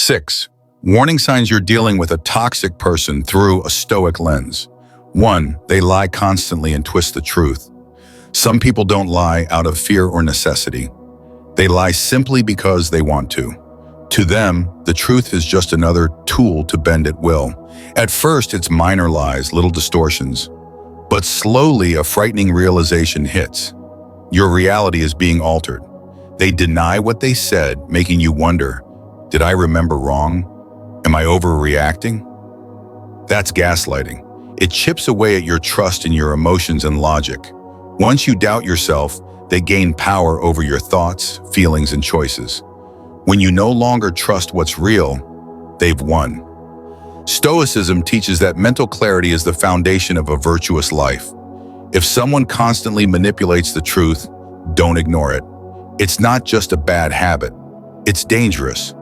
6. Warning signs you're dealing with a toxic person through a Stoic lens. 1. They lie constantly and twist the truth. Some people don't lie out of fear or necessity. They lie simply because they want to. To them, the truth is just another tool to bend at will. At first, it's minor lies, little distortions. But slowly, a frightening realization hits. Your reality is being altered. They deny what they said, making you wonder, did I remember wrong? Am I overreacting? That's gaslighting. It chips away at your trust in your emotions and logic. Once you doubt yourself, they gain power over your thoughts, feelings, and choices. When you no longer trust what's real, they've won. Stoicism teaches that mental clarity is the foundation of a virtuous life. If someone constantly manipulates the truth, don't ignore it. It's not just a bad habit. It's dangerous.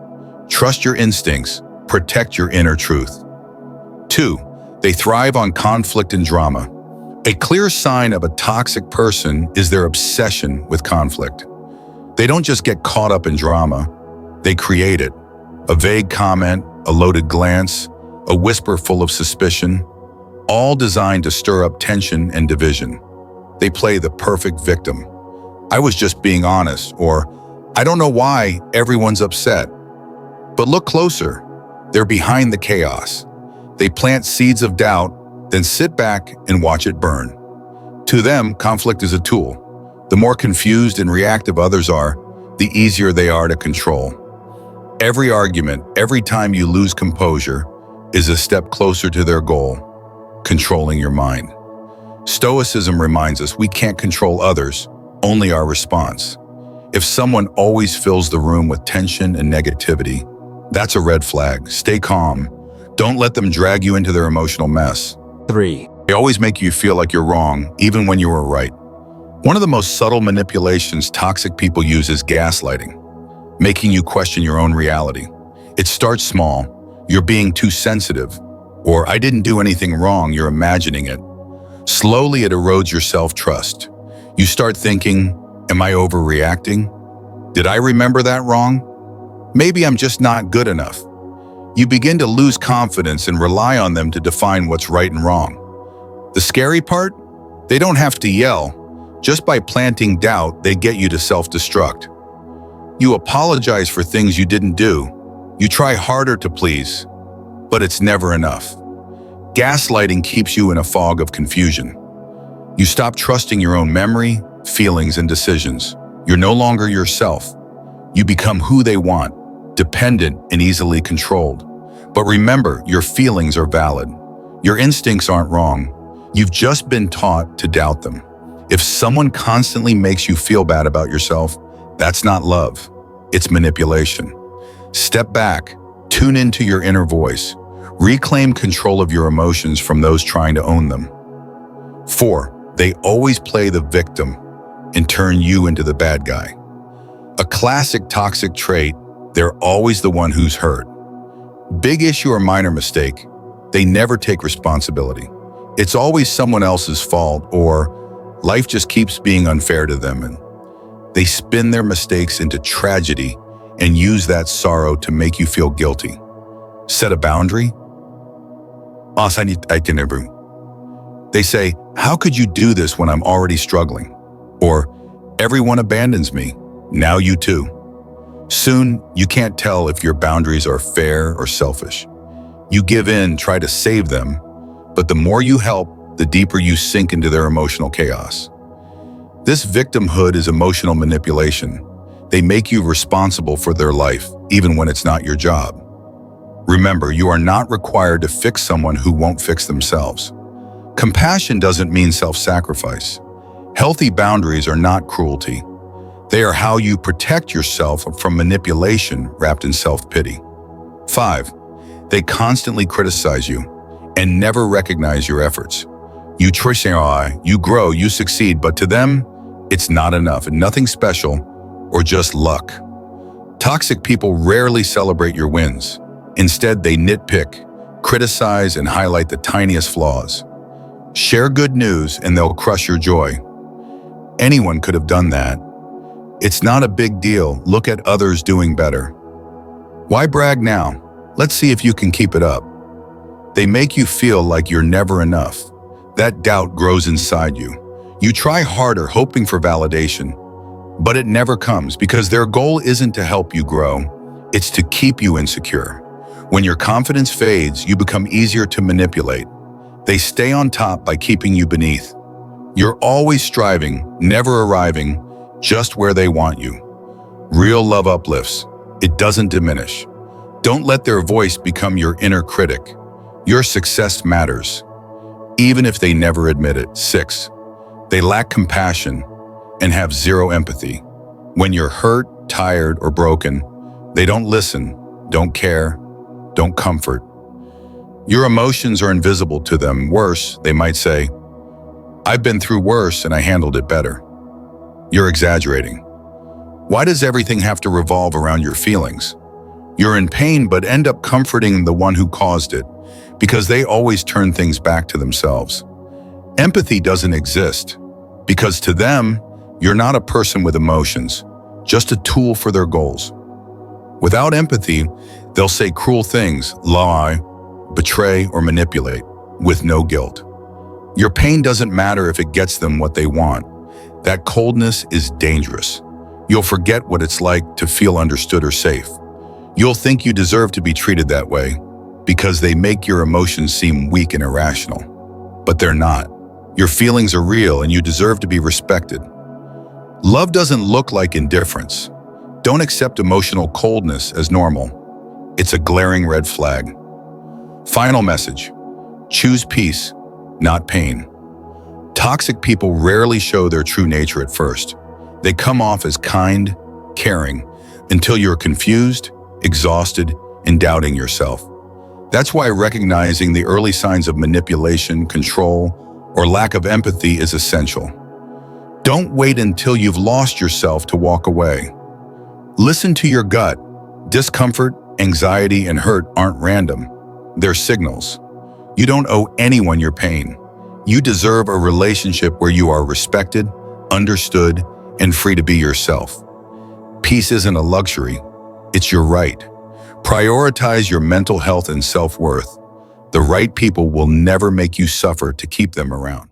Trust your instincts. Protect your inner truth. 2. They thrive on conflict and drama. A clear sign of a toxic person is their obsession with conflict. They don't just get caught up in drama, they create it. A vague comment, a loaded glance, a whisper full of suspicion, all designed to stir up tension and division. They play the perfect victim. I was just being honest, or I don't know why everyone's upset. But look closer. They're behind the chaos. They plant seeds of doubt, then sit back and watch it burn. To them, conflict is a tool. The more confused and reactive others are, the easier they are to control. Every argument, every time you lose composure, is a step closer to their goal, controlling your mind. Stoicism reminds us we can't control others, only our response. If someone always fills the room with tension and negativity, that's a red flag. Stay calm. Don't let them drag you into their emotional mess. 3. They always make you feel like you're wrong, even when you were right. One of the most subtle manipulations toxic people use is gaslighting, making you question your own reality. It starts small. You're being too sensitive. Or I didn't do anything wrong, you're imagining it. Slowly, it erodes your self-trust. You start thinking, am I overreacting? Did I remember that wrong? Maybe I'm just not good enough. You begin to lose confidence and rely on them to define what's right and wrong. The scary part? They don't have to yell. Just by planting doubt, they get you to self-destruct. You apologize for things you didn't do. You try harder to please, but it's never enough. Gaslighting keeps you in a fog of confusion. You stop trusting your own memory, feelings, and decisions. You're no longer yourself. You become who they want, dependent and easily controlled. But remember, your feelings are valid. Your instincts aren't wrong. You've just been taught to doubt them. If someone constantly makes you feel bad about yourself, that's not love. It's manipulation. Step back, tune into your inner voice. Reclaim control of your emotions from those trying to own them. 4. They always play the victim and turn you into the bad guy. A classic toxic trait, they're always the one who's hurt. Big issue or minor mistake, they never take responsibility. It's always someone else's fault, or life just keeps being unfair to them, and they spin their mistakes into tragedy and use that sorrow to make you feel guilty. Set a boundary. They say, how could you do this when I'm already struggling? Or, everyone abandons me, now you too. Soon, you can't tell if your boundaries are fair or selfish. You give in, try to save them, but the more you help, the deeper you sink into their emotional chaos. This victimhood is emotional manipulation. They make you responsible for their life, even when it's not your job. Remember, you are not required to fix someone who won't fix themselves. Compassion doesn't mean self-sacrifice. Healthy boundaries are not cruelty. They are how you protect yourself from manipulation wrapped in self-pity. 5. They constantly criticize you and never recognize your efforts. You try, you grow, you succeed, but to them, it's not enough and nothing special or just luck. Toxic people rarely celebrate your wins. Instead, they nitpick, criticize, and highlight the tiniest flaws. Share good news and they'll crush your joy. Anyone could have done that. It's not a big deal. Look at others doing better. Why brag now? Let's see if you can keep it up. They make you feel like you're never enough. That doubt grows inside you. You try harder hoping for validation, but it never comes because their goal isn't to help you grow, it's to keep you insecure. When your confidence fades, you become easier to manipulate. They stay on top by keeping you beneath. You're always striving, never arriving, just where they want you. Real love uplifts. It doesn't diminish. Don't let their voice become your inner critic. Your success matters, even if they never admit it. 6. They lack compassion and have zero empathy. When you're hurt, tired, or broken, they don't listen, don't care, don't comfort. Your emotions are invisible to them. Worse, they might say, "I've been through worse and I handled it better." You're exaggerating. Why does everything have to revolve around your feelings? You're in pain but end up comforting the one who caused it because they always turn things back to themselves. Empathy doesn't exist because to them, you're not a person with emotions, just a tool for their goals. Without empathy, they'll say cruel things, lie, betray, or manipulate with no guilt. Your pain doesn't matter if it gets them what they want. That coldness is dangerous. You'll forget what it's like to feel understood or safe. You'll think you deserve to be treated that way because they make your emotions seem weak and irrational. But they're not. Your feelings are real and you deserve to be respected. Love doesn't look like indifference. Don't accept emotional coldness as normal. It's a glaring red flag. Final message: choose peace, not pain. Toxic people rarely show their true nature at first. They come off as kind, caring, until you're confused, exhausted, and doubting yourself. That's why recognizing the early signs of manipulation, control, or lack of empathy is essential. Don't wait until you've lost yourself to walk away. Listen to your gut. Discomfort, anxiety, and hurt aren't random. They're signals. You don't owe anyone your pain. You deserve a relationship where you are respected, understood, and free to be yourself. Peace isn't a luxury, it's your right. Prioritize your mental health and self-worth. The right people will never make you suffer to keep them around.